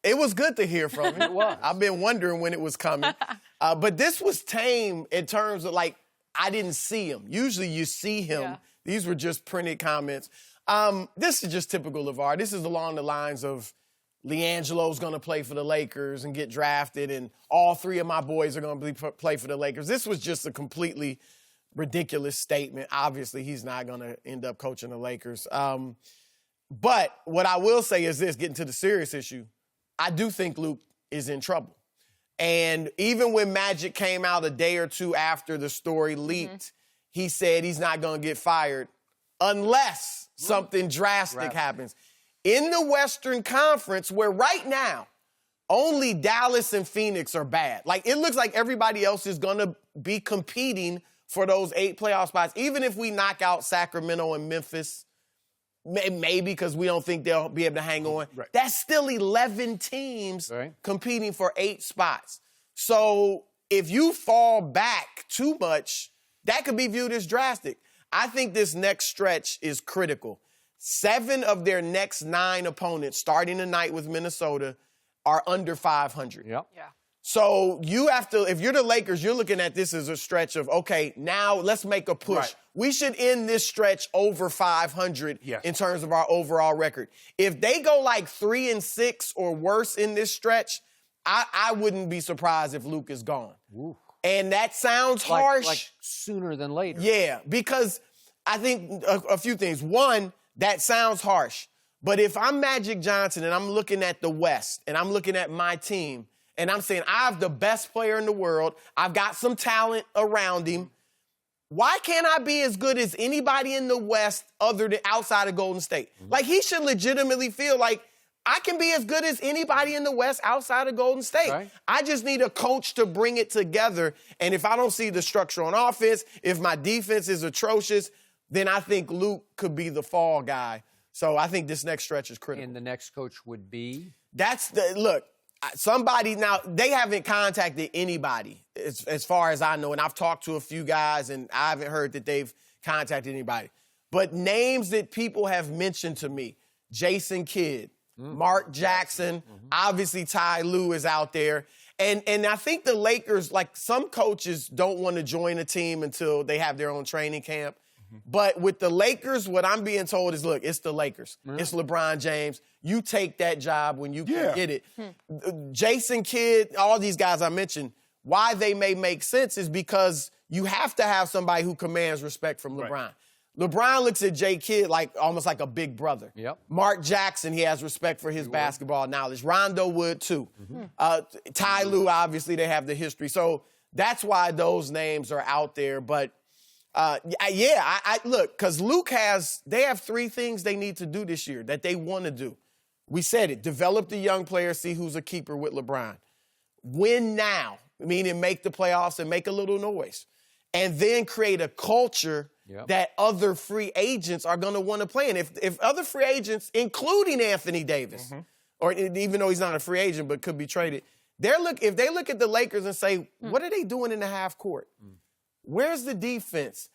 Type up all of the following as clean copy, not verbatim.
It was good to hear from him. It was. I've been wondering when it was coming. But this was tame in terms of, like, I didn't see him. Usually you see him. Yeah. These were just printed comments. This is just typical LaVar. This is along the lines of LiAngelo's going to play for the Lakers and get drafted, and all three of my boys are going to play for the Lakers. This was just a completely ridiculous statement. Obviously, he's not going to end up coaching the Lakers. But what I will say is this, getting to the serious issue, I do think Luke is in trouble. And even when Magic came out a day or two after the story leaked, he said he's not going to get fired unless something drastic happens. In the Western Conference, where right now only Dallas and Phoenix are bad. Like, it looks like everybody else is going to be competing for those 8 playoff spots. Even if we knock out Sacramento and Memphis, maybe because we don't think they'll be able to hang on. Right. That's still 11 teams competing for 8 spots. So if you fall back too much, that could be viewed as drastic. I think this next stretch is critical. 7 of their next 9 opponents, starting tonight with Minnesota, are under 500. Yep. Yeah. So you have to, if you're the Lakers, you're looking at this as a stretch of, okay, now let's make a push. Right. We should end this stretch over 500 in terms of our overall record. If they go like 3-6 or worse in this stretch, I wouldn't be surprised if Luke is gone. Ooh. And that sounds harsh. Like sooner than later. Yeah, because I think a few things. One, that sounds harsh. But if I'm Magic Johnson and I'm looking at the West and I'm looking at my team and I'm saying I have the best player in the world, I've got some talent around him, why can't I be as good as anybody in the West other than outside of Golden State? Like, he should legitimately feel like I can be as good as anybody in the West outside of Golden State. Right. I just need a coach to bring it together. And if I don't see the structure on offense, if my defense is atrocious, then I think Luke could be the fall guy. So I think this next stretch is critical. And the next coach would be? Look, somebody now, they haven't contacted anybody as far as I know. And I've talked to a few guys and I haven't heard that they've contacted anybody. But names that people have mentioned to me, Jason Kidd, Mark Jackson, obviously Ty Lue is out there. And I think the Lakers, like, some coaches don't want to join a team until they have their own training camp. But with the Lakers, what I'm being told is, look, it's the Lakers. It's LeBron James. You take that job when you can get it. Jason Kidd, all these guys I mentioned, why they may make sense is because you have to have somebody who commands respect from LeBron. Right. LeBron looks at Jay Kidd like almost like a big brother. Yep. Mark Jackson, he has respect for his basketball knowledge. Rondo would, too. Ty Lue, obviously, they have the history. So that's why those names are out there. But, look, because they have 3 things they need to do this year that they want to do. We said it. Develop the young players, see who's a keeper with LeBron. Win now, meaning make the playoffs and make a little noise. And then create a culture that other free agents are going to want to play in. If other free agents, including Anthony Davis, or even though he's not a free agent but could be traded, if they look at the Lakers and say, what are they doing in the half court? Where's the defense?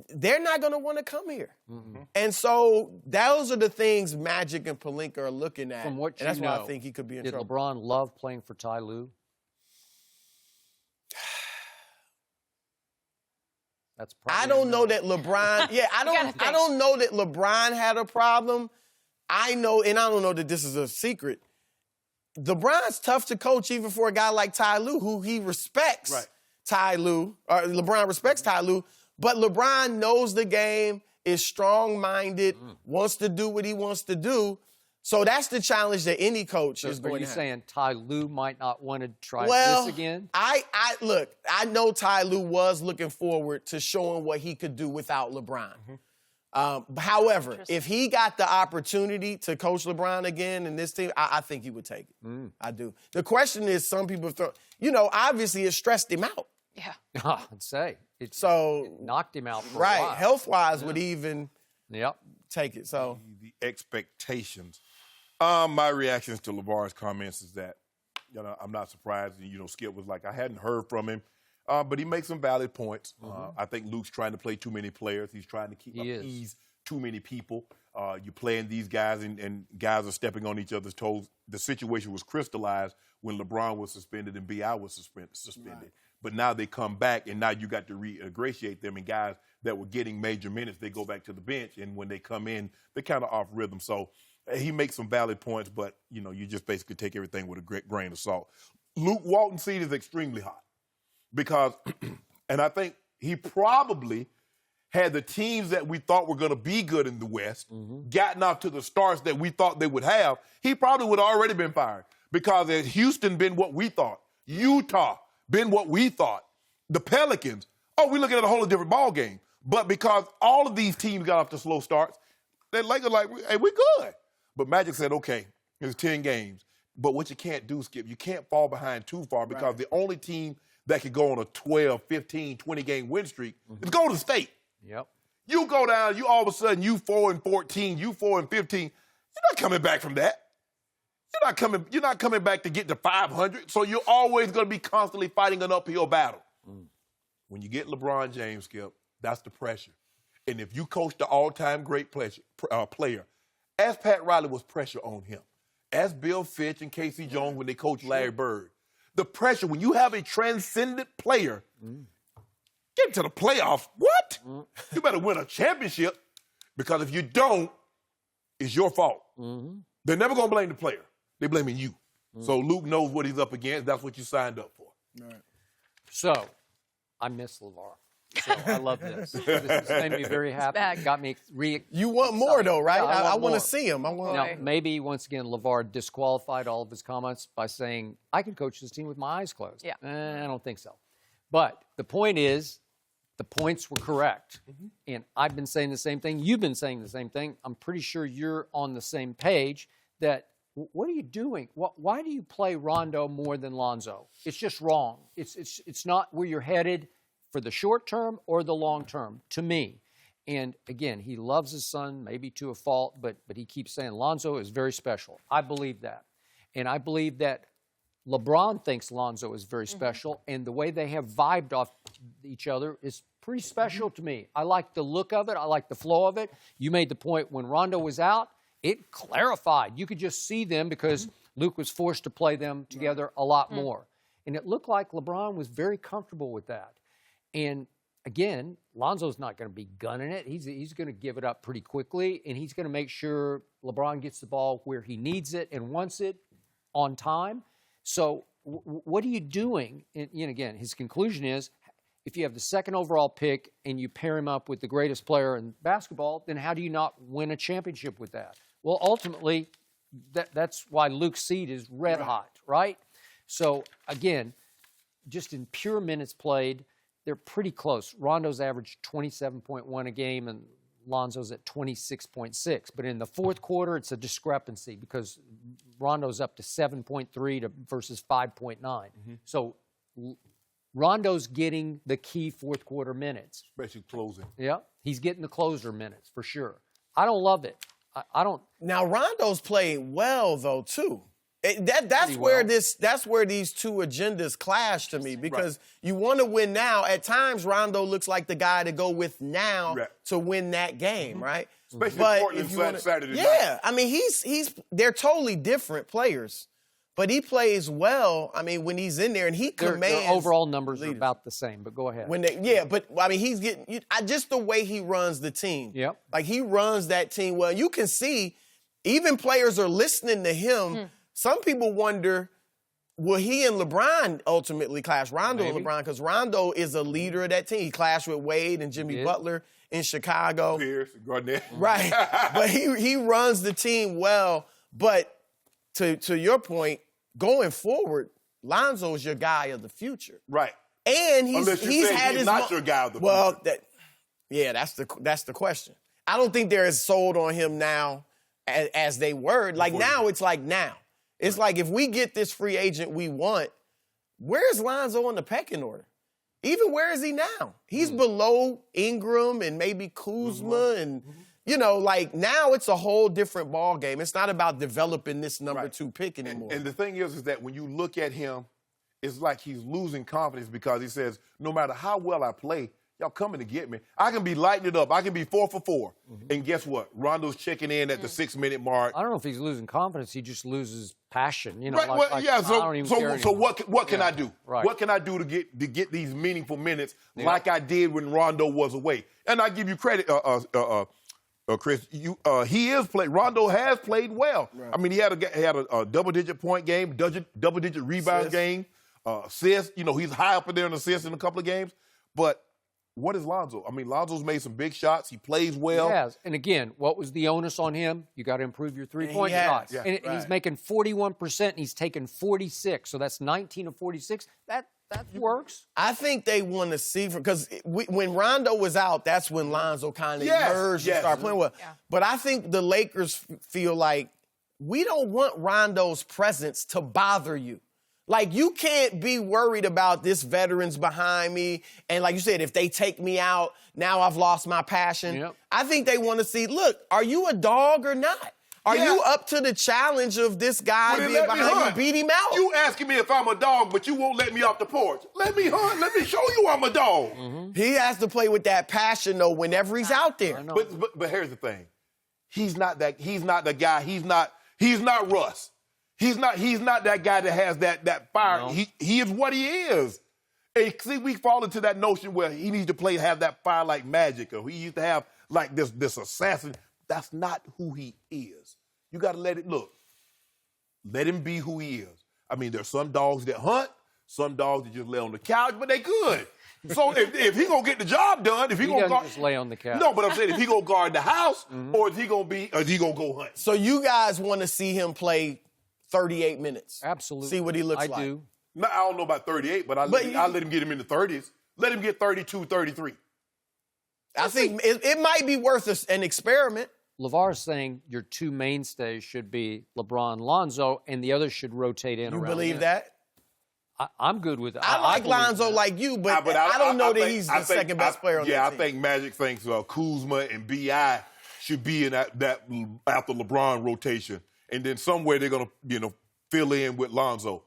They're not going to want to come here. And so those are the things Magic and Pelinka are looking at. From what you and that's know, why I think he could be in trouble. Did LeBron love playing for Ty Lue? That's probably I don't know that LeBron. I don't know that LeBron had a problem. I know, and I don't know that this is a secret. LeBron's tough to coach even for a guy like Ty Lue, who he respects. Right. Ty Lue, or LeBron respects Ty Lue, but LeBron knows the game, is strong-minded, wants to do what he wants to do. So that's the challenge that any coach is going to have. Are you saying Ty Lue might not want to try this again? Look, I know Ty Lue was looking forward to showing what he could do without LeBron. However, if he got the opportunity to coach LeBron again in this team, I think he would take it. I do. The question is, some people obviously it stressed him out. Yeah. I'd say. It knocked him out for a while. Health-wise would even take it. So the expectations. My reactions to LaVar's comments is that, I'm not surprised. Skip was like, I hadn't heard from him. But he makes some valid points. I think Luke's trying to play too many players. He's trying to appease too many people. You're playing these guys, and guys are stepping on each other's toes. The situation was crystallized when LeBron was suspended and B.I. was suspended. Right. But now they come back, and now you got to reingratiate them. And guys that were getting major minutes, they go back to the bench. And when they come in, they're kind of off rhythm. So he makes some valid points, but, you just basically take everything with a great grain of salt. Luke Walton's seat is extremely hot because, and I think he probably had the teams that we thought were going to be good in the West gotten off to the starts that we thought they would have, he probably would have already been fired because had Houston been what we thought, Utah been what we thought, the Pelicans, we're looking at a whole different ball game. But because all of these teams got off to slow starts, the Lakers like, hey, we're good. But Magic said, okay, it's 10 games. But what you can't do, Skip, you can't fall behind too far because the only team that could go on a 12, 15, 20-game win streak is Golden State. Yep. You go down, you all of a sudden, you 4-14, you 4-15. You're not coming back from that. You're not coming back to get to 500. So you're always going to be constantly fighting an uphill battle. When you get LeBron James, Skip, that's the pressure. And if you coach the all-time great player, as Pat Riley was pressure on him, as Bill Fitch and Casey Jones when they coached Larry Bird, the pressure, when you have a transcendent player, get to the playoffs, what? You better win a championship because if you don't, it's your fault. They're never going to blame the player. They're blaming you. So Luke knows what he's up against. That's what you signed up for. All right. So I miss LaVar. So I love this. This has made me very happy. Got me You want more, though, right? Yeah, I want to see him. Now, maybe, once again, LaVar disqualified all of his comments by saying, I can coach this team with my eyes closed. Yeah. I don't think so. But the point is, the points were correct. And I've been saying the same thing. You've been saying the same thing. I'm pretty sure you're on the same page that, what are you doing? Why do you play Rondo more than Lonzo? It's just wrong. It's not where you're headed for the short term or the long term, to me. And again, he loves his son, maybe to a fault, but he keeps saying Lonzo is very special. I believe that. And I believe that LeBron thinks Lonzo is very special, and the way they have vibed off each other is pretty special to me. I like the look of it. I like the flow of it. You made the point when Rondo was out, it clarified. You could just see them because Luke was forced to play them together a lot more. And it looked like LeBron was very comfortable with that. And again, Lonzo's not going to be gunning it. He's going to give it up pretty quickly, and he's going to make sure LeBron gets the ball where he needs it and wants it on time. So what are you doing? And again, his conclusion is, if you have the second overall pick and you pair him up with the greatest player in basketball, then how do you not win a championship with that? Well, ultimately, that's why Luke's seat is red hot, right? So again, just in pure minutes played, they're pretty close. Rondo's averaged 27.1 a game, and Lonzo's at 26.6. But in the fourth quarter, it's a discrepancy because Rondo's up to 7.3 versus 5.9. So Rondo's getting the key fourth quarter minutes. Especially closing. Yeah, he's getting the closer minutes for sure. I don't love it. I don't. Now Rondo's playing well though too. That's where these two agendas clash to me because you want to win now. At times, Rondo looks like the guy to go with now to win that game, right? Especially Portland Saturday night. Yeah, I mean they're totally different players, but he plays well. I mean when he's in there and he commands. Their overall numbers are about the same, but go ahead. But I mean he's getting just the way he runs the team. Yep. Like he runs that team well. You can see even players are listening to him. Some people wonder, will he and LeBron ultimately clash? Rondo and LeBron, because Rondo is a leader of that team. He clashed with Wade and Jimmy Butler in Chicago. Pierce, Garnett. Right. But he runs the team well. But to your point, going forward, Lonzo's your guy of the future. Right. And he's had his not your guy of the future. Well, that's the question. I don't think they're as sold on him now as they were. Like now, it's like now. It's like if we get this free agent we want, where's Lonzo on the pecking order? Even where is he now? He's below Ingram and maybe Kuzma and, like now it's a whole different ball game. It's not about developing this number 2 pick anymore. And the thing is that when you look at him, it's like he's losing confidence because he says, no matter how well I play, Y'all coming to get me. I can be lighting it up. I can be 4 for 4. And guess what? Rondo's checking in at the 6-minute mark. I don't know if he's losing confidence. He just loses passion. You know, Right, well, yeah. So what can I do? Right. What can I do to get these meaningful minutes like I did when Rondo was away? And I give you credit, Chris. He is played. Rondo has played well. Right. I mean, he had a double-digit point game, double-digit rebound game, assists. You know, he's high up in there in assists in a couple of games. But what is Lonzo? I mean, Lonzo's made some big shots. He plays well. He has. And again, what was the onus on him? You got to improve your three-point shots. Yeah, and he's making 41%, and he's taken 46. So that's 19 of 46. That works. I think they want to see because when Rondo was out, that's when Lonzo kind of emerged and started playing well. Yeah. But I think the Lakers feel like we don't want Rondo's presence to bother you. Like, you can't be worried about this veteran's behind me. And like you said, if they take me out, now I've lost my passion. Yep. I think they want to see, look, are you a dog or not? Are you up to the challenge of this guy being behind you, beat him out? You asking me if I'm a dog, but you won't let me off the porch. Let me hunt. Let me show you I'm a dog. He has to play with that passion, though, whenever he's out there. But here's the thing. He's not the guy. He's not Russ. He's not that guy that has that fire. No. He is what he is. And see, we fall into that notion where he needs to have that fire like Magic, or he used to have like this assassin. That's not who he is. You got to let him be who he is. I mean, there's some dogs that hunt, some dogs that just lay on the couch, but they good. So if he gonna get the job done, if he gonna just lay on the couch. No, but I'm saying if he gonna guard the house, or is he gonna go hunt? So you guys want to see him play 38 minutes. Absolutely. See what he looks like. I do. No, I don't know about 38, but I let him get him in the 30s. Let him get 32, 33. I think it might be worth an experiment. LaVar's saying your two mainstays should be LeBron and Lonzo, and the others should rotate in around. You believe that? I'm good with that. I like Lonzo like you, but I don't know that he's the second best player on the team. Yeah, I think Magic thinks Kuzma and B.I. should be in that after LeBron rotation. And then somewhere they're going to, fill in with Lonzo.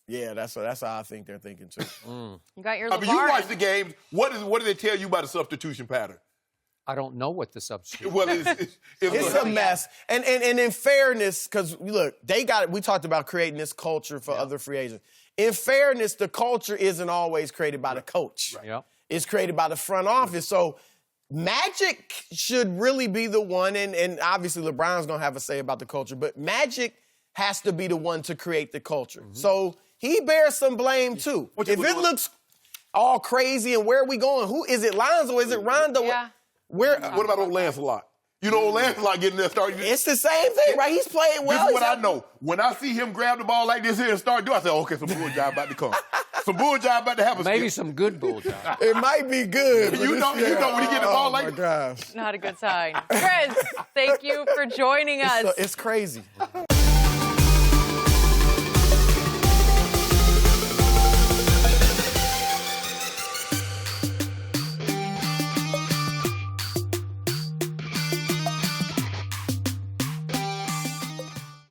Yeah, that's how I think they're thinking, too. You got your LaVar. I mean, you watch the games. What do they tell you about the substitution pattern? I don't know what the substitution Well, it's a mess. And in fairness, because, look, we talked about creating this culture for other free agents. In fairness, the culture isn't always created by the coach. Right. Yep. It's created by the front office. So Magic should really be the one, and obviously LeBron's going to have a say about the culture, but Magic has to be the one to create the culture. So he bears some blame, too. If it looks all crazy and where are we going? Who is it, Lonzo? Is it Rondo? Yeah. What about old Lancelot? You know, old Lancelot getting there starting. It's the same thing, right? He's playing well. This is what I know. When I see him grab the ball like this here and start doing, I say, okay, some bull job about to come. Some bull job about to happen. Maybe some good bull job. It might be good. You know when he get the ball like this. Oh, my gosh. Not a good sign. Chris, thank you for joining us. It's crazy.